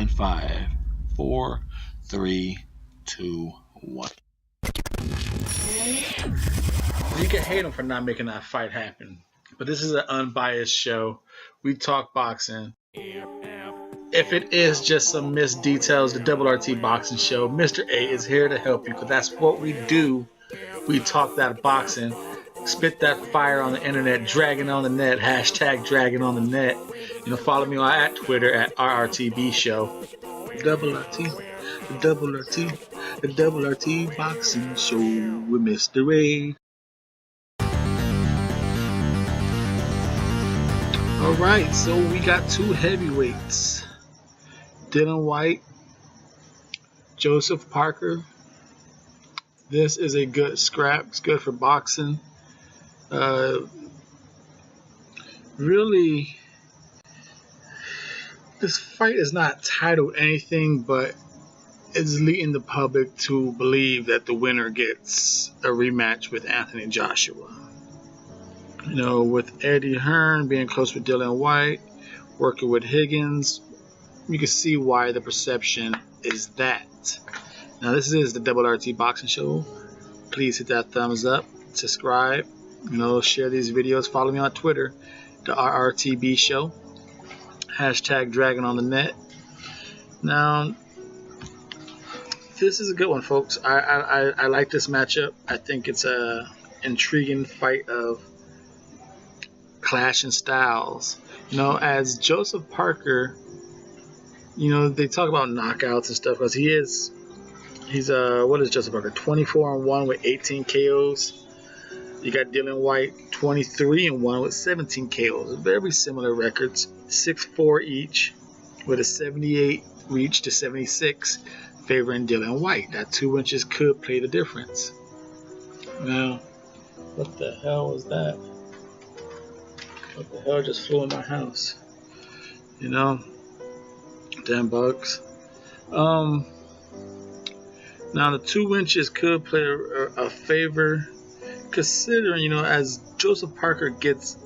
in 5, 4, 3, 2, 1. You can hate him for not making that fight happen, but this is an unbiased show. We talk boxing. If it is just some missed details, the WRT Boxing Show, Mr. A is here to help you, because that's what we do. We talk that boxing, spit that fire on the internet, dragging on the net, hashtag dragging on the net. Follow me on at Twitter at RRTB Show. WRT, the WRT, the WRT Boxing Show with Mr. A. Alright, so we got two heavyweights. Dillian Whyte, Joseph Parker. This is a good scrap. It's good for boxing. Really, this fight is not titled anything, but it's leading the public to believe that the winner gets a rematch with Anthony Joshua. With Eddie Hearn being close with Dillian Whyte, working with Higgins, you can see why the perception is that. Now, this is the WRT Boxing Show. Please hit that thumbs up, subscribe, share these videos, follow me on Twitter, the RRTB Show, hashtag dragging on the net. Now, this is a good one, folks. I like this matchup. I think it's a intriguing fight of clashing styles. As Joseph Parker, they talk about knockouts and stuff, because he's what is Joseph Parker? 24-1 with 18 KOs. You got Dillian Whyte 23-1 with 17 KOs. Very similar records, 6-4 each, with a 78 reach to 76 favoring Dillian Whyte. That 2 inches could play the difference. Now, what the hell was that? What the hell just flew in my house? Damn bugs. Now the 2 inches could play a favor, considering, as Joseph Parker gets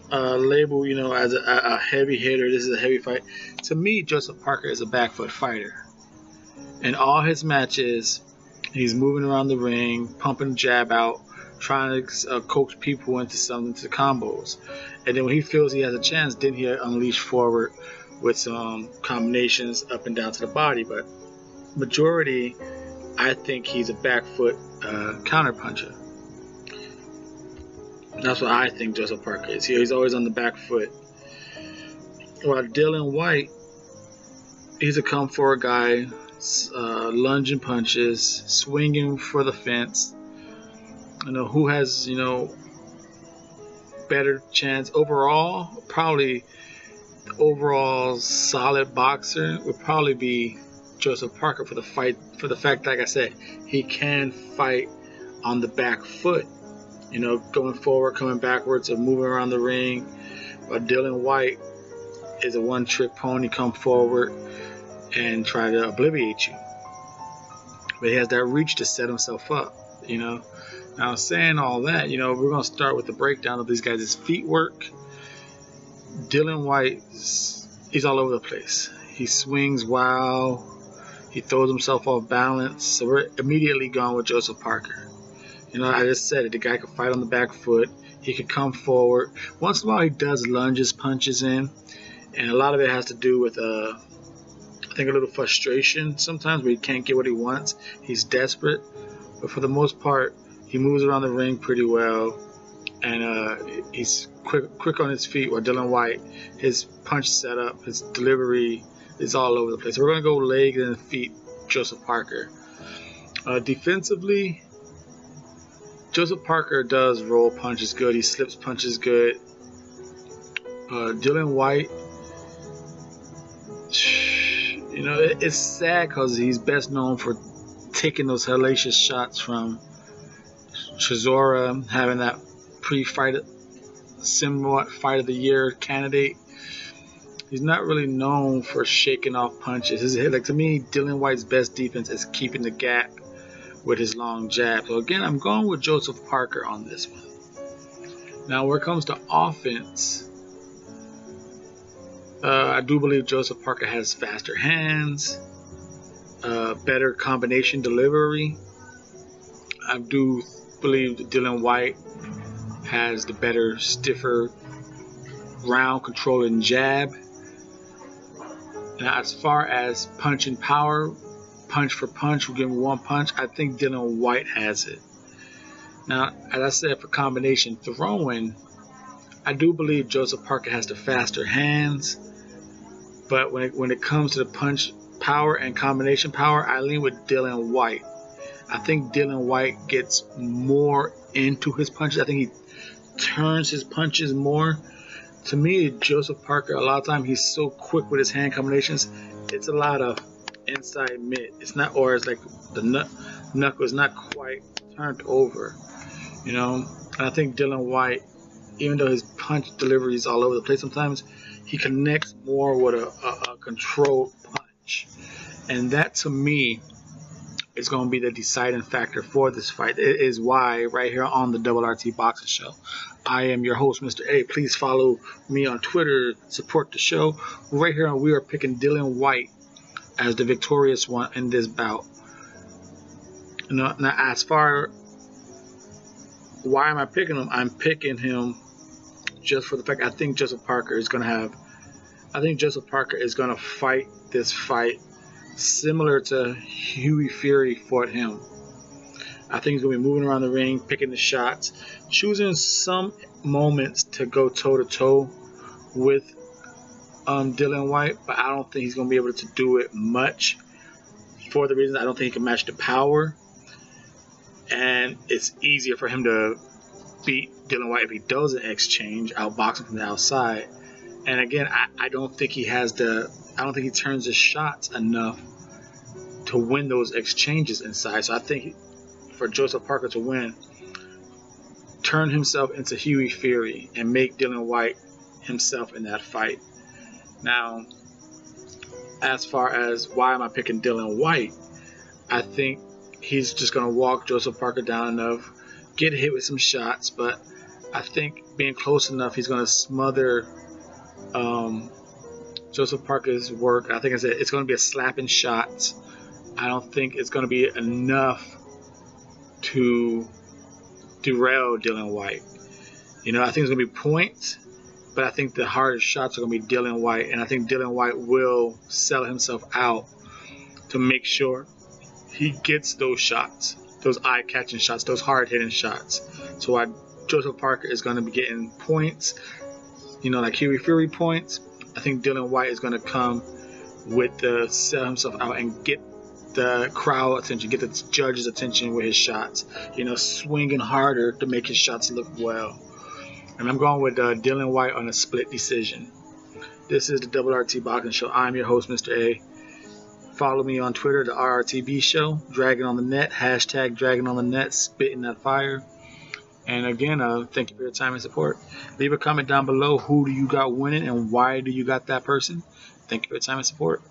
labeled, as a heavy hitter. This is a heavy fight. To me, Joseph Parker is a back foot fighter. In all his matches, he's moving around the ring, pumping jab out, trying to coax people into combos. And then when he feels he has a chance, then he'll unleash forward with some combinations up and down to the body. But majority, I think he's a back foot counter puncher. That's what I think Joseph Parker is. He's always on the back foot. While Dillian Whyte, he's a come forward guy, lunging punches, swinging for the fence. Who has, better chance overall? Probably the overall solid boxer would probably be Joseph Parker for the fact, like I said, he can fight on the back foot. Going forward, coming backwards, or moving around the ring. But Dillian Whyte is a one-trick pony. Come forward and try to obliterate you. But he has that reach to set himself up. Now, saying all that, we're going to start with the breakdown of these guys' feet work. Dillian Whyte, he's all over the place. He swings wild. He throws himself off balance. So we're immediately going with Joseph Parker. I just said it. The guy can fight on the back foot. He can come forward. Once in a while, he does lunges, punches in. And a lot of it has to do with, I think, a little frustration sometimes where he can't get what he wants. He's desperate. But for the most part, he moves around the ring pretty well. And he's quick on his feet. While Dillian Whyte, his punch setup, his delivery is all over the place. So we're going to go legs and feet, Joseph Parker. Defensively, Joseph Parker does roll punches good. He slips punches good. Dillian Whyte, it's sad because he's best known for taking those hellacious shots from Chisora, having that pre-fight somewhat fight of the year candidate. He's not really known for shaking off punches. To me, Dillian Whyte's best defense is keeping the gap with his long jab. So again, I'm going with Joseph Parker on this one. Now, where it comes to offense, I do believe Joseph Parker has faster hands, better combination delivery. I do believe that Dillian Whyte has the better, stiffer, round controlling jab. Now, as far as punching power, punch for punch, we're giving one punch, I think Dillian Whyte has it. Now, as I said, for combination throwing, I do believe Joseph Parker has the faster hands, but when it comes to the punch power and combination power, I lean with Dillian Whyte. I think Dillian Whyte gets more into his punches. I think he turns his punches more. To me, Joseph Parker, a lot of times he's so quick with his hand combinations. It's a lot of inside mid. It's not, or it's like the knuckle is not quite turned over, you know. And I think Dillian Whyte, even though his punch delivery is all over the place sometimes, he connects more with a controlled punch. And that, to me, is going to be the deciding factor for this fight. It is why right here on the RT Boxing Show, I am your host, Mr.A. Please follow me on Twitter, support the show. Right here, we are picking Dillian Whyte as the victorious one in this bout. Now, as far why am I picking him? I'm picking him just for the fact I think Joseph Parker is going to fight this fight similar to Hughie Fury fought him. I think he's going to be moving around the ring, picking the shots, choosing some moments to go toe-to-toe with Dillian Whyte, but I don't think he's going to be able to do it much for the reason I don't think he can match the power, and it's easier for him to beat Dillian Whyte if he doesn't exchange, outboxing from the outside. And again, I don't think he turns his shots enough to win those exchanges inside. So I think for Joseph Parker to win, turn himself into Hughie Fury and make Dillian Whyte himself in that fight. Now, as far as why am I picking Dillian Whyte, I think he's just going to walk Joseph Parker down enough, get hit with some shots, but I think being close enough, he's going to smother Joseph Parker's work. I think it's going to be a slapping shots. I don't think it's going to be enough to derail Dillian Whyte. You know, I think it's going to be points, but I think the hardest shots are going to be Dillian Whyte, and I think Dillian Whyte will sell himself out to make sure he gets those shots, those eye-catching shots, those hard-hitting shots. So while Joseph Parker is going to be getting points, you know, like Hughie Fury points, I think Dillian Whyte is going to come with the sell himself out and get the crowd attention, get the judges' attention with his shots. You know, swinging harder to make his shots look well. And I'm going with Dillian Whyte on a split decision. This is the RT Boxing Show. I'm your host, Mr.A. Follow me on Twitter, the RRTB Show, Dragon on the Net, hashtag Dragon on the Net, spitting that fire. And again, thank you for your time and support. Leave a comment down below. Who do you got winning and why do you got that person? Thank you for your time and support.